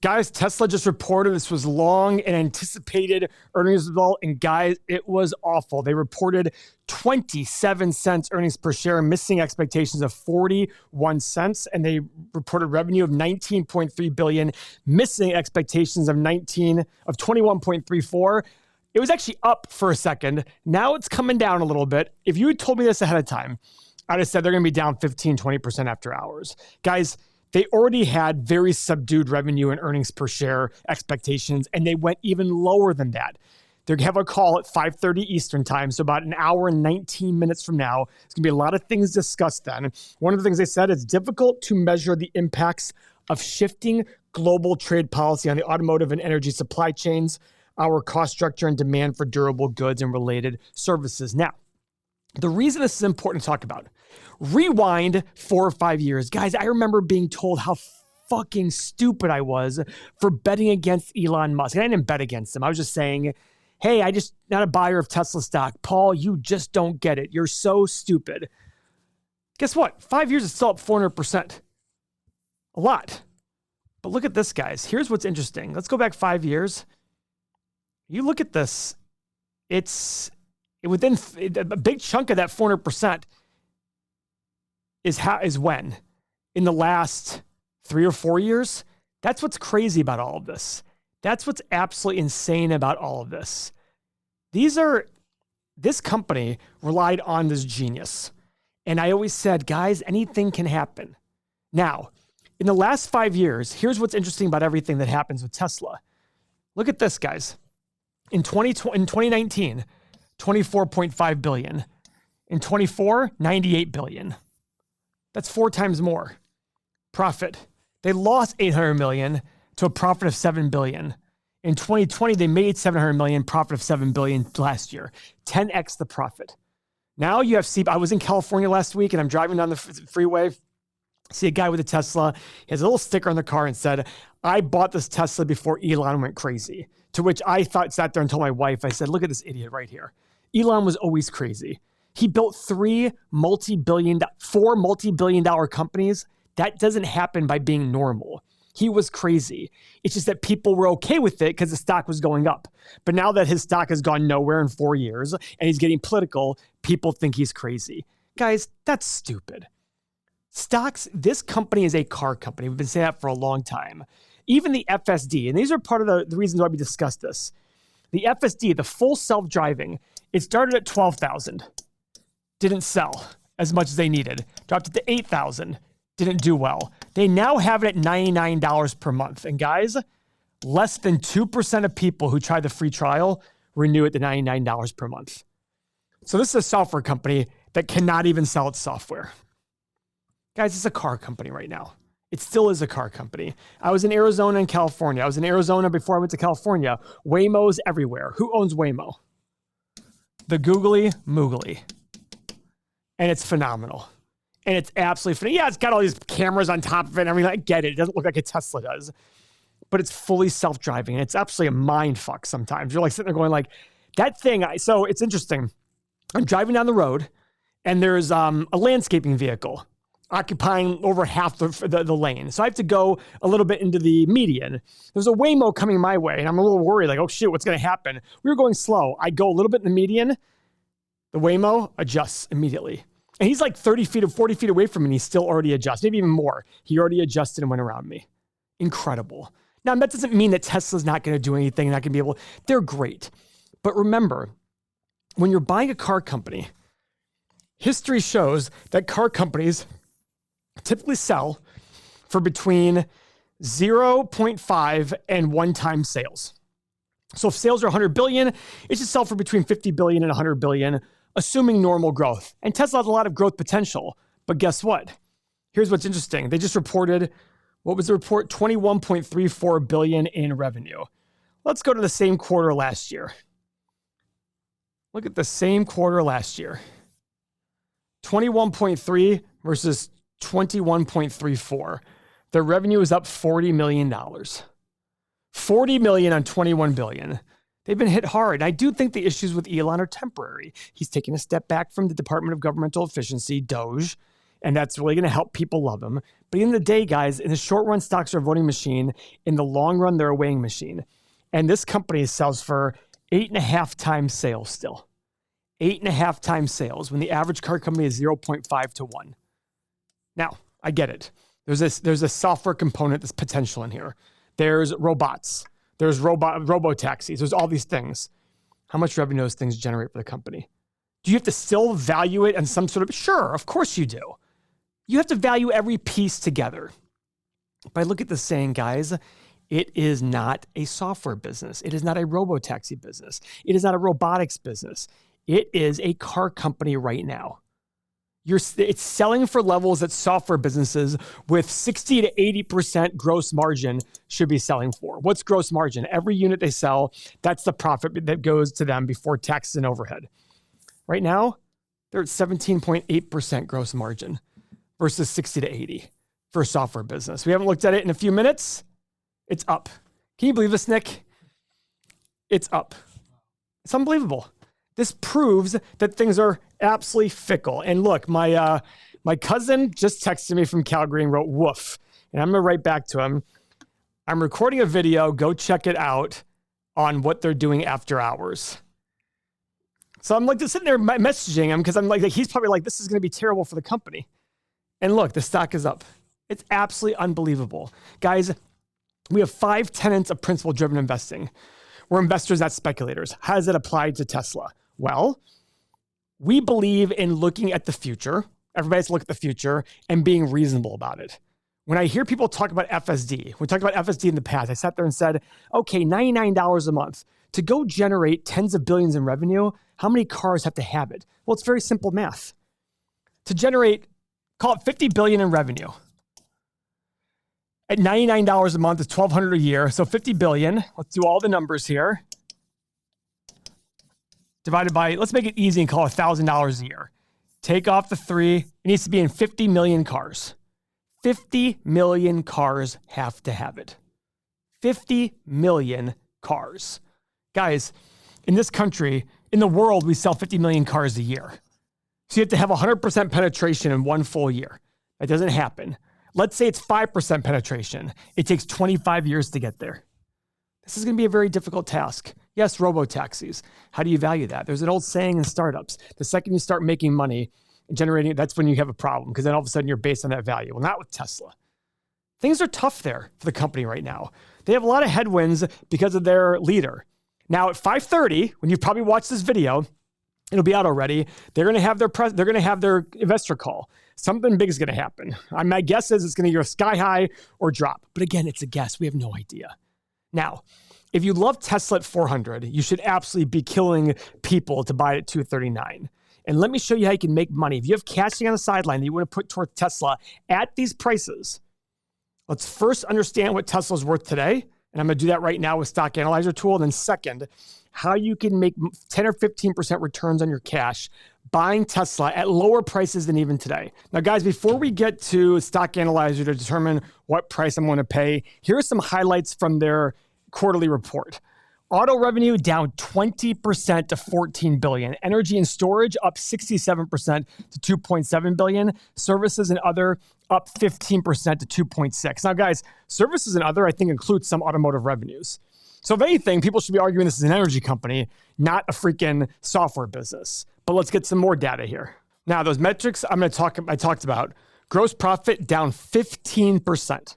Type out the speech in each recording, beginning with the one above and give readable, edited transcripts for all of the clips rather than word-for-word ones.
Guys, Tesla just reported this was long and anticipated earnings result. And guys, it was awful. They reported 27 cents earnings per share, missing expectations of 41 cents. And they reported revenue of 19.3 billion, missing expectations of 21.34. It was actually up for a second. Now it's coming down a little bit. If you had told me this ahead of time, I'd have said they're going to be down 15-20% after hours. Guys, they already had very subdued revenue and earnings per share expectations, and they went even lower than that. They have a call at 5:30 Eastern time, so about an hour and 19 minutes from now. There's going to be a lot of things discussed then. One of the things they said is difficult to measure the impacts of shifting global trade policy on the automotive and energy supply chains, our cost structure, and demand for durable goods and related services. Now, the reason this is important to talk about, rewind 4 or 5 years. Guys, I remember being told how fucking stupid I was for betting against Elon Musk. And I didn't bet against him. I was just saying, hey, I just not a buyer of Tesla stock. Paul, you just don't get it. You're so stupid. Guess what? 5 years is still up 400%. A lot. But look at this, guys. Here's what's interesting. Let's go back 5 years. You look at this. It's within a big chunk of that 400% is when? In the last 3 or 4 years? That's what's crazy about all of this. That's what's absolutely insane about all of this. This company relied on this genius. And I always said, guys, anything can happen. Now, in the last 5 years, here's what's interesting about everything that happens with Tesla. Look at this, guys. In 2019, 24.5 billion. In 24, 98 billion. That's 4 times more profit. They lost 800 million to a profit of 7 billion. In 2020, they made 700 million, profit of 7 billion last year. 10x the profit. Now you have I was in California last week and I'm driving down the freeway. See a guy with a Tesla. He has a little sticker on the car and said, I bought this Tesla before Elon went crazy. To which I sat there and told my wife, I said, look at this idiot right here. Elon was always crazy. He built 4 multi-billion dollar companies. That doesn't happen by being normal. He was crazy. It's just that people were okay with it because the stock was going up. But now that his stock has gone nowhere in 4 years and he's getting political, people think he's crazy. Guys, that's stupid. Stocks, this company is a car company. We've been saying that for a long time. Even the FSD, and these are part of the reasons why we discussed this. The FSD, the full self-driving, it started at 12,000. Didn't sell as much as they needed. Dropped it to 8,000. Didn't do well. They now have it at $99 per month. And guys, less than 2% of people who try the free trial renew it to $99 per month. So this is a software company that cannot even sell its software. Guys, it's a car company right now. It still is a car company. I was in Arizona and California. I was in Arizona before I went to California. Waymo's everywhere. Who owns Waymo? The googly moogly. And it's phenomenal. And it's absolutely phenomenal. Yeah, it's got all these cameras on top of it. I mean, I get it. It doesn't look like a Tesla does. But it's fully self-driving. And it's absolutely a mind fuck sometimes. You're like sitting there going like, that thing. So it's interesting. I'm driving down the road and there's a landscaping vehicle occupying over half the lane. So I have to go a little bit into the median. There's a Waymo coming my way, and I'm a little worried, like, oh shit, what's going to happen? We were going slow. I go a little bit in the median. The Waymo adjusts immediately. And he's like 30 feet or 40 feet away from me, and he still already adjusts, maybe even more. He already adjusted and went around me. Incredible. Now, that doesn't mean that Tesla's not going to do anything, not going to be able, they're great. But remember, when you're buying a car company, history shows that car companies typically sell for between 0.5 and 1 time sales. So if sales are 100 billion, it should sell for between 50 billion and 100 billion, assuming normal growth. And Tesla has a lot of growth potential. But guess what? Here's what's interesting. They just reported, what was the report? 21.34 billion in revenue. Let's go to the same quarter last year. Look at the same quarter last year. 21.3 versus 21.34. Their revenue is up $40 million. 40 million on 21 billion. They've been hit hard. I do think the issues with Elon are temporary. He's taken a step back from the Department of Governmental Efficiency, DOGE, And that's really going to help people love them. But at the end of the day, guys, in the short run, stocks are a voting machine. In the long run, they're a weighing machine. And this company sells for 8.5 times sales still. 8.5 times sales when the average car company is 0.5 to 1. Now, I get it. There's a software component that's potential in here. There's robots. There's robo-taxis. There's all these things. How much revenue those things generate for the company? Do you have to still value it in some sort of, sure, of course you do. You have to value every piece together. But I look at this saying, guys, it is not a software business. It is not a robo-taxi business. It is not a robotics business. It is a car company right now. It's selling for levels that software businesses with 60 to 80% gross margin should be selling for. What's gross margin? Every unit they sell, that's the profit that goes to them before taxes and overhead. Right now, they're at 17.8% gross margin versus 60 to 80 for a software business. We haven't looked at it in a few minutes. It's up. Can you believe this, Nick? It's up. It's unbelievable. This proves that things are absolutely fickle. And look, my cousin just texted me from Calgary and wrote woof. And I'm going to write back to him. I'm recording a video. Go check it out on what they're doing after hours. So I'm like just sitting there messaging him because I'm like, he's probably like, this is going to be terrible for the company. And look, the stock is up. It's absolutely unbelievable. Guys, we have 5 tenets of principle-driven investing. We're investors, not speculators. How does it apply to Tesla? Well, we believe in looking at the future. Everybody has to look at the future and being reasonable about it. When I hear people talk about FSD, we talked about FSD in the past. I sat there and said, okay, $99 a month. To go generate tens of billions in revenue, how many cars have to have it? Well, it's very simple math. To generate, call it 50 billion in revenue. At $99 a month is $1,200 a year. So 50 billion, let's do all the numbers here. Divided by, let's make it easy and call it $1,000 a year. Take off the 3, it needs to be in 50 million cars. 50 million cars have to have it. 50 million cars. Guys, in this country, in the world, we sell 50 million cars a year. So you have to have 100% penetration in one full year. That doesn't happen. Let's say it's 5% penetration. It takes 25 years to get there. This is going to be a very difficult task. Yes, robo-taxis. How do you value that? There's an old saying in startups. The second you start making money and generating it, that's when you have a problem because then all of a sudden you're based on that value. Well, not with Tesla. Things are tough there for the company right now. They have a lot of headwinds because of their leader. Now at 5:30, when you've probably watched this video, it'll be out already. They're going to have their investor call. Something big is going to happen. My guess is it's going to go sky high or drop. But again, it's a guess. We have no idea. Now, if you love Tesla at 400, you should absolutely be killing people to buy it at 239. And let me show you how you can make money. If you have cash on the sideline that you want to put toward Tesla at these prices, let's first understand what Tesla's worth today. And I'm going to do that right now with Stock Analyzer tool. And then second, how you can make 10 or 15% returns on your cash buying Tesla at lower prices than even today. Now, guys, before we get to Stock Analyzer to determine what price I'm going to pay, here are some highlights from their quarterly report. Auto revenue down 20% to 14 billion. Energy and storage up 67% to 2.7 billion. Services and other up 15% to 2.6. Now, guys, services and other, I think, includes some automotive revenues. So if anything, people should be arguing this is an energy company, not a freaking software business. But let's get some more data here. Now, those metrics I talked about. Gross profit down 15%.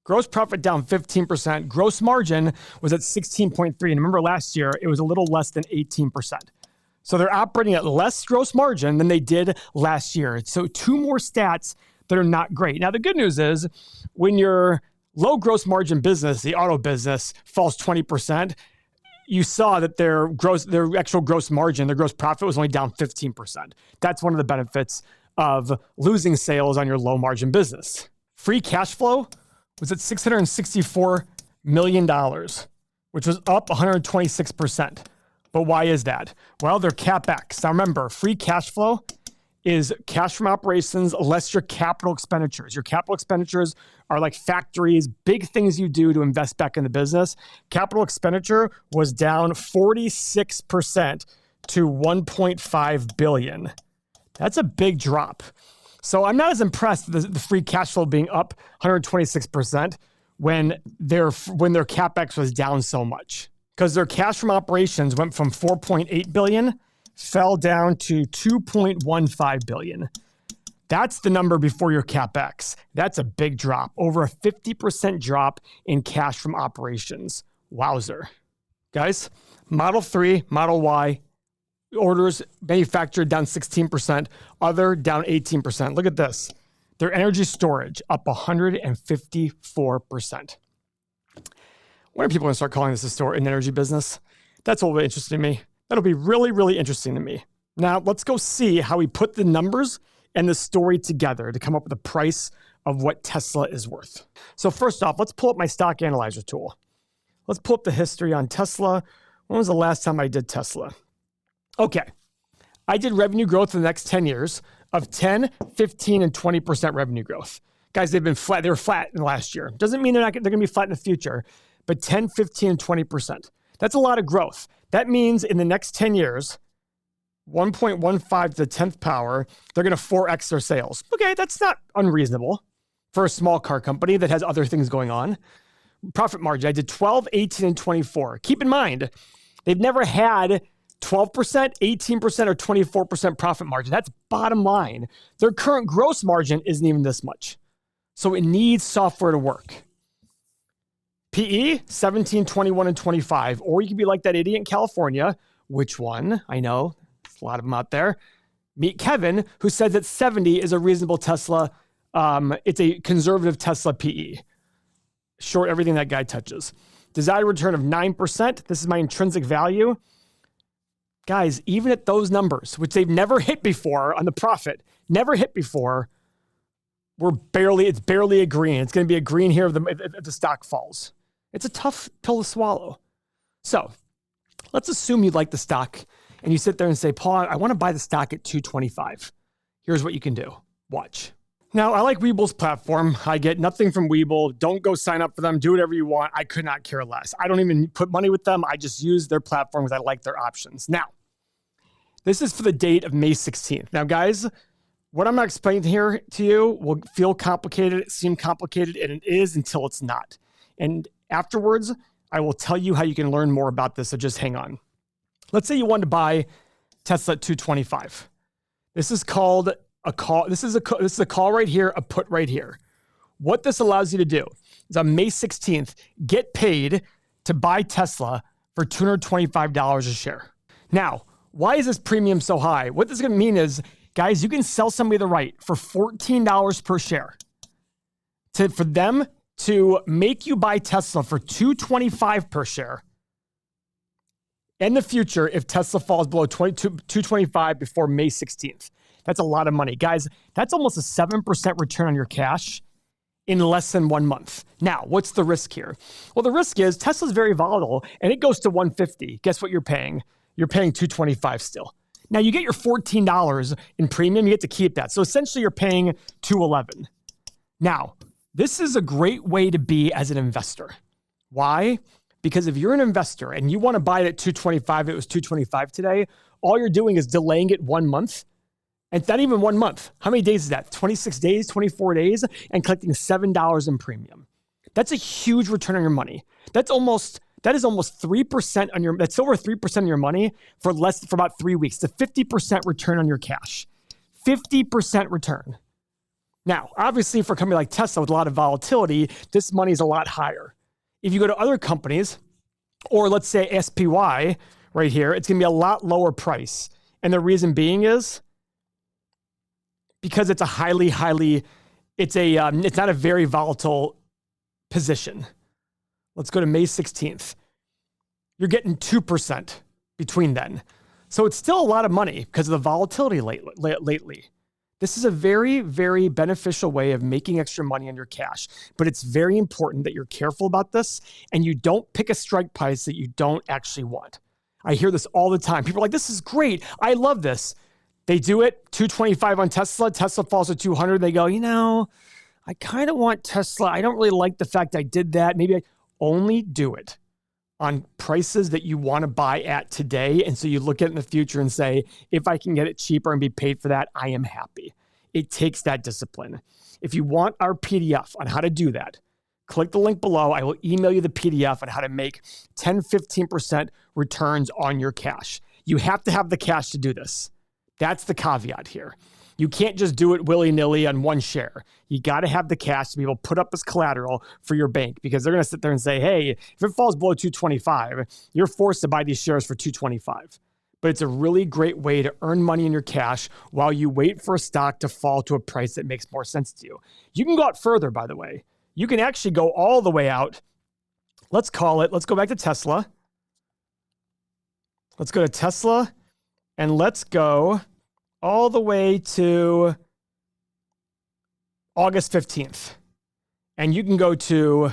Gross profit down 15%. Gross margin was at 16.3. And remember last year, it was a little less than 18%. So they're operating at less gross margin than they did last year. So 2 more stats that are not great. Now, the good news is when your low gross margin business, the auto business, falls 20%, you saw that their actual gross margin, their gross profit was only down 15%. That's one of the benefits of losing sales on your low margin business. Free cash flow was at $664 million, which was up 126%. But why is that? Well, they're CapEx. Now remember, free cash flow is cash from operations less your capital expenditures. Your capital expenditures are like factories, big things you do to invest back in the business. Capital expenditure was down 46% to $1.5 billion. That's a big drop. So I'm not as impressed with the free cash flow being up 126% when their CapEx was down so much. Because their cash from operations went from 4.8 billion, fell down to 2.15 billion. That's the number before your CapEx. That's a big drop, over a 50% drop in cash from operations. Wowzer. Guys, Model 3, Model Y, orders manufactured down 16%, other down 18%. Look at this. Their energy storage up 154%. When are people going to start calling this a store in energy business? That's what will be interesting to me. That'll be really, really interesting to me. Now, let's go see how we put the numbers and the story together to come up with a price of what Tesla is worth. So first off, let's pull up my stock analyzer tool. Let's pull up the history on Tesla. When was the last time I did Tesla? Okay. I did revenue growth in the next 10 years of 10, 15, and 20% revenue growth. Guys, they've been flat. They were flat in the last year. Doesn't mean they're going to be flat in the future, but 10, 15, and 20%. That's a lot of growth. That means in the next 10 years, 1.15 to the 10th power, they're going to 4x their sales. Okay, that's not unreasonable for a small car company that has other things going on. Profit margin, I did 12, 18, and 24. Keep in mind, they've never had 12%, 18%, or 24% profit margin. That's bottom line. Their current gross margin isn't even this much. So it needs software to work. PE, 17, 21, and 25. Or you could be like that idiot in California. Which one? I know. There's a lot of them out there. Meet Kevin, who says that 70 is a reasonable Tesla. It's a conservative Tesla PE. Short everything that guy touches. Desired return of 9%. This is my intrinsic value. Guys, even at those numbers, which they've never hit before on the profit, never hit before, it's barely a green. It's going to be a green here if the stock falls. It's a tough pill to swallow. So let's assume you like the stock and you sit there and say, Paul, I want to buy the stock at 225. Here's what you can do. Watch. Now, I like Weeble's platform. I get nothing from Weeble. Don't go sign up for them. Do whatever you want. I could not care less. I don't even put money with them. I just use their platform because I like their options. Now, this is for the date of May 16th. Now, guys, what I'm not explaining here to you will feel complicated, seem complicated, and it is until it's not. And afterwards, I will tell you how you can learn more about this, so just hang on. Let's say you want to buy Tesla at 225. This is called a call. This is a call right here, a put right here. What this allows you to do is on May 16th, get paid to buy Tesla for $225 a share. Now, why is this premium so high? What this is going to mean is, guys, you can sell somebody the right for $14 per share for them to make you buy Tesla for $225 per share in the future if Tesla falls below $225 before May 16th. That's a lot of money. Guys, that's almost a 7% return on your cash in less than 1 month. Now, what's the risk here? Well, the risk is Tesla's very volatile and it goes to 150. Guess what you're paying? You're paying $225 still. Now, you get your $14 in premium. You get to keep that. So essentially, you're paying $211. Now, this is a great way to be as an investor. Why? Because if you're an investor and you want to buy it at $225, it was $225 today, all you're doing is delaying it 1 month. And it's not even 1 month. How many days is that? 26 days, 24 days, and collecting $7 in premium. That's a huge return on your money. That is almost 3% on your, that's over 3% of your money for about 3 weeks. It's a 50% return on your cash. 50% return. Now, obviously for a company like Tesla with a lot of volatility, this money is a lot higher. If you go to other companies, or let's say SPY right here, it's going to be a lot lower price. And the reason being is because it's a it's not a very volatile position. Let's go to May 16th. You're getting 2% between then. So it's still a lot of money because of the volatility lately. This is a very, very beneficial way of making extra money on your cash. But it's very important that you're careful about this and you don't pick a strike price that you don't actually want. I hear this all the time. People are like, this is great. I love this. They do it, 225 on Tesla. Tesla falls to 200. They go, I kind of want Tesla. I don't really like the fact I did that. Maybe I only do it on prices that you want to buy at today. And so you look at it in the future and say, if I can get it cheaper and be paid for that, I am happy. it takes that discipline. If you want our PDF on how to do that, click the link below. I will email you the PDF on how to make 10, 15% returns on your cash. You have to have the cash to do this. That's the caveat here. You can't just do it willy-nilly on one share. You got to have the cash to be able to put up as collateral for your bank, because they're going to sit there and say, hey, if it falls below 225, you're forced to buy these shares for 225. But it's a really great way to earn money in your cash while you wait for a stock to fall to a price that makes more sense to you. You can go out further, by the way. You can actually go all the way out. Let's go back to Tesla. Let's go to Tesla, and let's go all the way to August 15th. And you can go to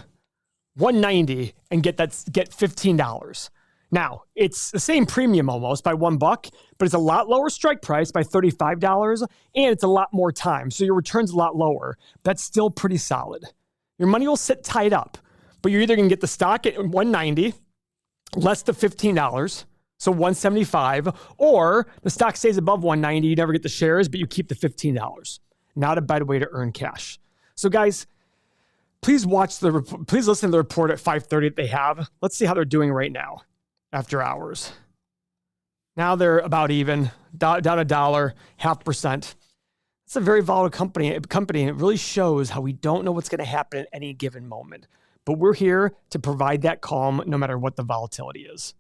190 and get $15. Now, it's the same premium almost by $1, but it's a lot lower strike price by $35, and it's a lot more time. So your return's a lot lower. That's still pretty solid. Your money will sit tied up, but you're either going to get the stock at 190, less the $15, so 175, or the stock stays above 190, you never get the shares, but you keep the $15. Not a bad way to earn cash. So guys, please listen to the report at 5:30 that they have. Let's see how they're doing right now after hours. Now they're about even, down $1, 0.5%. It's a very volatile company, and it really shows how we don't know what's going to happen at any given moment. But we're here to provide that calm no matter what the volatility is.